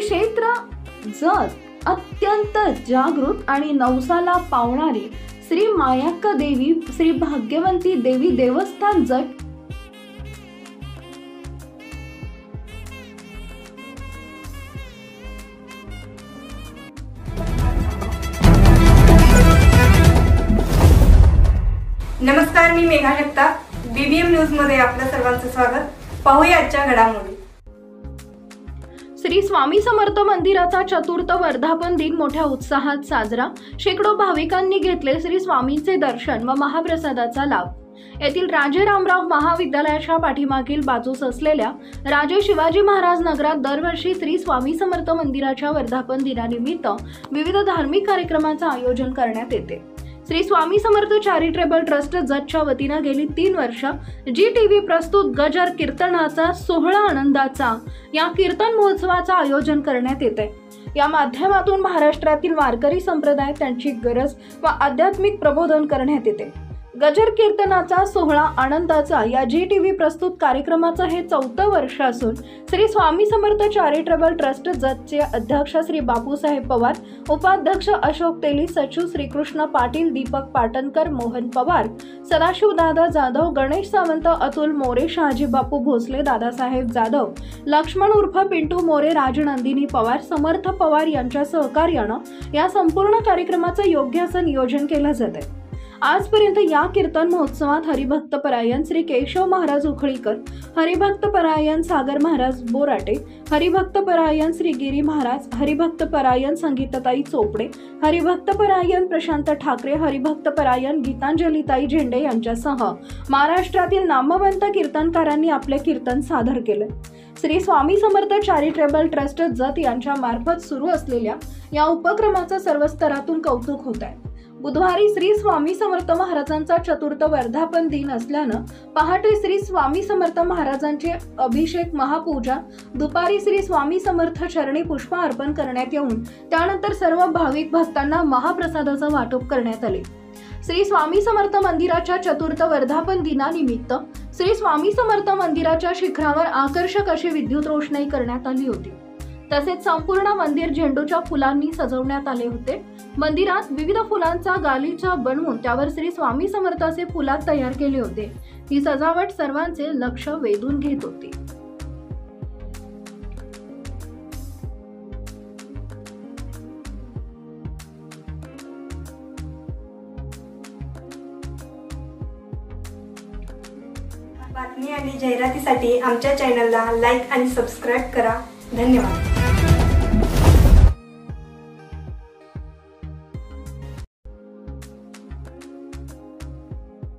क्षेत्र जत अत्यंत जागृत आणि नवसाला पावणारी श्री मायक्का देवी श्री भाग्यवंती देवी देवस्थान जत नमस्कार, मी मेघा जगताप. बीबीएम न्यूज मध्ये आपलं सर्वांचं स्वागत. पाहूया आजच्या घडामोडी. श्री स्वामी समर्थ मंदिराचा चतुर्थ वर्धापन दिन मोठ्या उत्साहात साजरा. शेकडो भाविकांनी घेतले श्री स्वामींचे दर्शन व महाप्रसादाचा लाभ. येथील राजे रामराव महाविद्यालयाच्या पाठीमागील बाजूस असलेल्या राजे शिवाजी महाराज नगरात दरवर्षी श्री स्वामी समर्थ मंदिराच्या वर्धापन दिनानिमित्त विविध धार्मिक कार्यक्रमांचे आयोजन करण्यात येते. श्री स्वामी समर्थ चॅरिटेबल ट्रस्ट जतच्या वतीने गेली 3 वर्ष GTV प्रस्तुत गजर कीर्तनाचा सोहळा आनंदाचा या कीर्तन महोत्सवाचे आयोजन करण्यात येते. या माध्यमातून महाराष्ट्रातील वारकरी संप्रदाय त्यांची गरज व आध्यात्मिक प्रबोधन करण्यात येते. गजर कीर्तनाचा सोहळा आनंदाचा या GTV प्रस्तुत कार्यक्रमाचं हे 4th वर्ष असून श्री स्वामी समर्थ चॅरिटेबल ट्रस्ट जतचे अध्यक्ष श्री बापूसाहेब पवार, उपाध्यक्ष अशोक तेली, सचिव श्रीकृष्ण पाटील, दीपक पाटणकर, मोहन पवार, सदाशिव दादा जाधव, गणेश सावंत, अतुल मोरे, शहाजी बापू भोसले, दादासाहेब जाधव, लक्ष्मण उर्फ पिंटू मोरे, राजनंदिनी पवार, समर्थ पवार यांच्या सहकार्यानं या संपूर्ण कार्यक्रमाचं योग्य असं नियोजन केलं जाते. आजपर्यंत या कीर्तन महोत्सवात हरिभक्त परायण श्री केशव महाराज उखळीकर, हरिभक्त परायण सागर महाराज बोराटे, हरिभक्त परायण श्री गिरी महाराज, हरिभक्त परायण संगीताताई चोपडे, हरिभक्त परायण प्रशांत ठाकरे, हरिभक्त परायण गीतांजलीताई झेंडे यांच्यासह महाराष्ट्रातील नामवंत कीर्तनकारांनी आपले कीर्तन सादर केले. श्री स्वामी समर्थ चॅरिटेबल ट्रस्ट जत यांच्या मार्फत सुरू असलेल्या या उपक्रमाचं सर्व स्तरातून कौतुक होत आहे. बुधवारी श्री स्वामी समर्थ महाराजांचा चतुर्थ वर्धापन दिन असल्यानं पहाटे श्री स्वामी समर्थ महाराजांचे अभिषेक महापूजा, दुपारी श्री स्वामी समर्थ चरणी पुष्प अर्पण करण्यात येऊन त्यानंतर सर्व भाविक भक्तांना महाप्रसादाचं वाटप करण्यात आले. श्री स्वामी समर्थ मंदिराच्या चतुर्थ वर्धापन दिनानिमित्त श्री स्वामी समर्थ मंदिराच्या शिखरावर आकर्षक अशी विद्युत रोषणाई करण्यात आली होती. तसेच संपूर्ण मंदिर झेंडूच्या फुलांनी सजवण्यात आले होते. मंदिरात विविध फुलांचा गालिचा बनवून त्यावर श्री स्वामी समर्थ असे फुलात तयार केले होते. ही सजावट सर्वांचे लक्ष वेधून घेत होती. बातमी आणि जाहिरातीसाठी आमच्या चॅनलला लाईक आणि सबस्क्राईब करा. धन्यवाद.